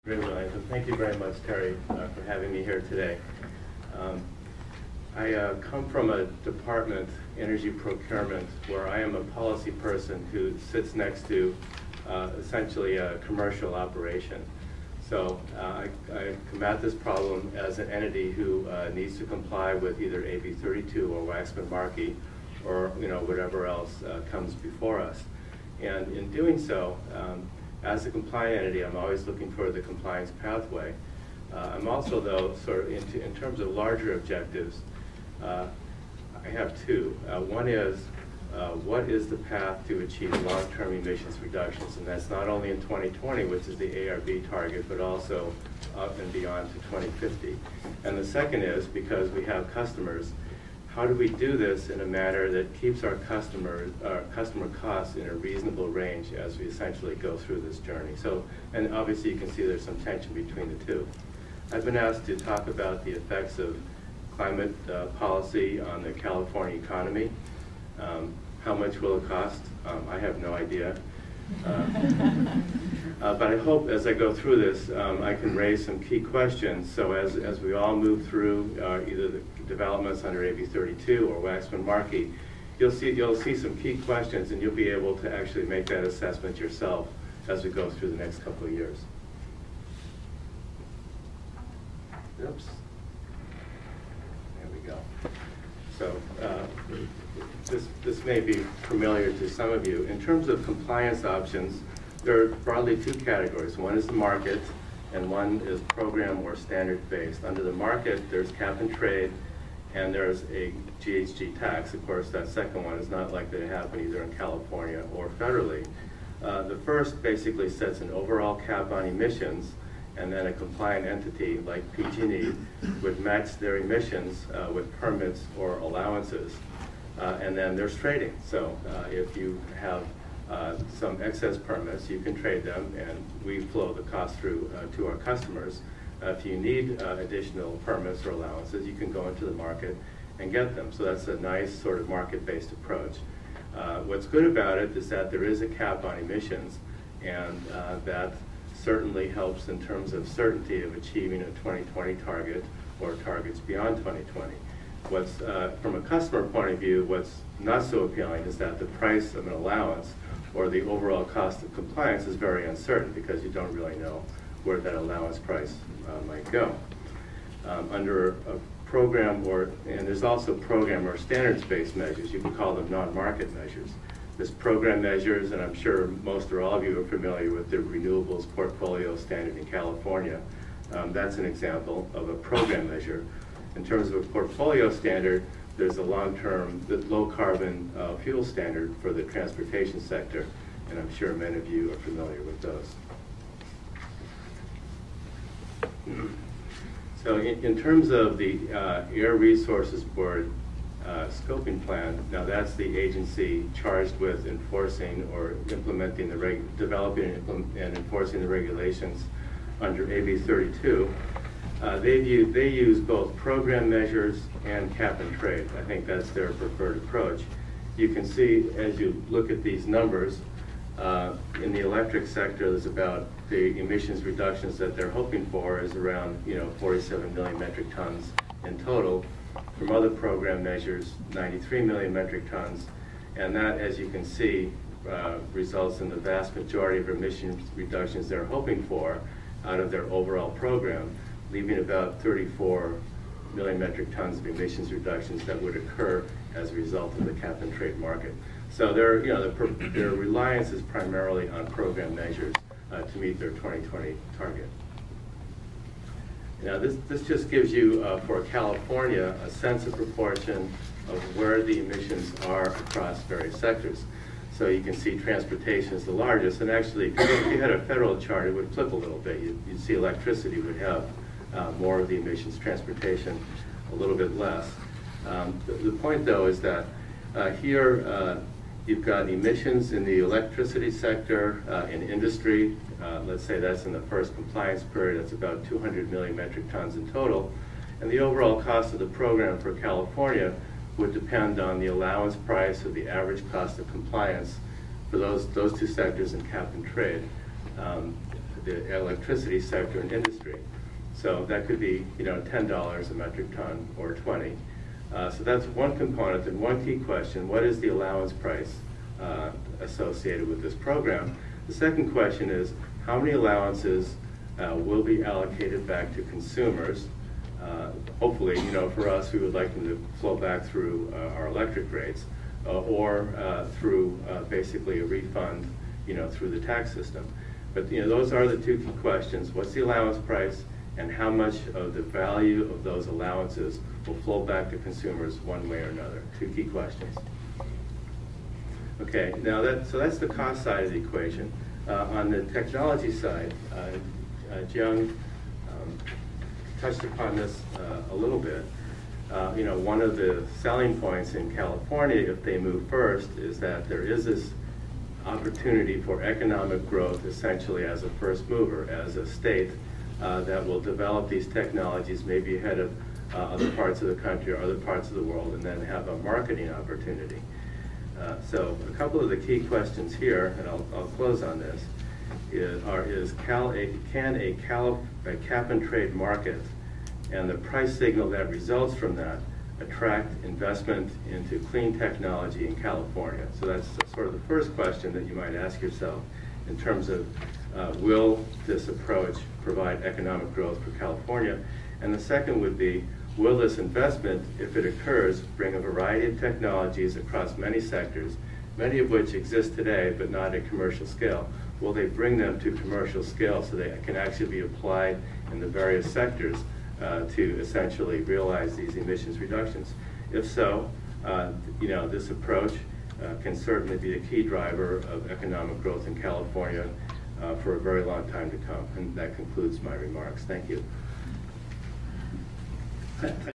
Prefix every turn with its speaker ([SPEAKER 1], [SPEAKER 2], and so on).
[SPEAKER 1] Very well, and thank you very much, Terry, for having me here today. I come from a department, energy procurement, where I am a policy person who sits next to essentially a commercial operation. So I come at this problem as an entity who needs to comply with either AB 32 or Waxman-Markey, or whatever else comes before us. And in doing so, as a compliant entity, I'm always looking for the compliance pathway. I'm also, though, sort of in terms of larger objectives, I have two. One is, what is the path to achieve long-term emissions reductions? And that's not only in 2020, which is the ARB target, but also up and beyond to 2050. And the second is, because we have customers, how do we do this in a manner that keeps our customer costs in a reasonable range as we essentially go through this journey? So, and obviously you can see there's some tension between the two. I've been asked to talk about the effects of climate policy on the California economy. How much will it cost? I have no idea. But I hope as I go through this, I can raise some key questions. So as we all move through either the developments under AB 32 or Waxman-Markey, you'll see some key questions, and you'll be able to actually make that assessment yourself as we go through the next couple of years. Oops. There we go. So this may be familiar to some of you. In terms of compliance options, there are broadly two categories. One is the market, and one is program or standard-based. Under the market, there's cap and trade, and there's a GHG tax. Of course, that second one is not likely to happen either in California or federally. The first basically sets an overall cap on emissions, and then a compliant entity like PG&E would match their emissions with permits or allowances. And then there's trading. So if you have some excess permits, you can trade them, and we flow the cost through to our customers. If you need additional permits or allowances, you can go into the market and get them. So that's a nice sort of market-based approach. What's good about it is that there is a cap on emissions, and that certainly helps in terms of certainty of achieving a 2020 target or targets beyond 2020. What's, from a customer point of view, what's not so appealing is that the price of an allowance or the overall cost of compliance is very uncertain, because you don't really know where that allowance price might go. Under a program and there's also program or standards-based measures, you can call them non-market measures. This program measures, and I'm sure most or all of you are familiar with the renewables portfolio standard in California. That's an example of a program measure. In terms of a portfolio standard, there's a long-term, low-carbon fuel standard for the transportation sector, and I'm sure many of you are familiar with those. So in terms of the Air Resources Board scoping plan, now that's the agency charged with enforcing or implementing developing and enforcing the regulations under AB 32. They use both program measures and cap and trade. I think that's their preferred approach. You can see as you look at these numbers, in the electric sector, there's about the emissions reductions that they're hoping for is around 47 million metric tons in total. From other program measures, 93 million metric tons, and that, as you can see, results in the vast majority of emissions reductions they're hoping for out of their overall program, leaving about 34 million metric tons of emissions reductions that would occur as a result of the cap and trade market. So their reliance is primarily on program measures to meet their 2020 target. Now this just gives you, for California, a sense of proportion of where the emissions are across various sectors. So you can see transportation is the largest, and actually if you had a federal chart, it would flip a little bit. You'd see electricity would have more of the emissions, transportation a little bit less. The point, though, is that here you've got emissions in the electricity sector, in industry. Let's say that's in the first compliance period. That's about 200 million metric tons in total. And the overall cost of the program for California would depend on the allowance price or the average cost of compliance for those two sectors in cap and trade. the electricity sector and industry. So that could be, you know, $10 a metric ton or 20. So that's one component and one key question: what is the allowance price associated with this program? The second question is, how many allowances will be allocated back to consumers? Hopefully, you know, for us, we would like them to flow back through our electric rates or through basically a refund, you know, through the tax system. But, you know, those are the two key questions: what's the allowance price, and how much of the value of those allowances will flow back to consumers one way or another? Two key questions. Okay, now so that's the cost side of the equation. On the technology side, Jiang touched upon this a little bit. You know, one of the selling points in California, if they move first, is that there is this opportunity for economic growth essentially as a first mover, as a state that will develop these technologies maybe ahead of other parts of the country or other parts of the world, and then have a marketing opportunity. So a couple of the key questions here, and I'll close on this, can a cap-and-trade market and the price signal that results from that attract investment into clean technology in California? So that's sort of the first question that you might ask yourself in terms of will this approach provide economic growth for California? And the second would be, will this investment, if it occurs, bring a variety of technologies across many sectors, many of which exist today but not at commercial scale? Will they bring them to commercial scale so they can actually be applied in the various sectors to essentially realize these emissions reductions? If so, you know, this approach can certainly be a key driver of economic growth in California for a very long time to come. And that concludes my remarks. Thank you.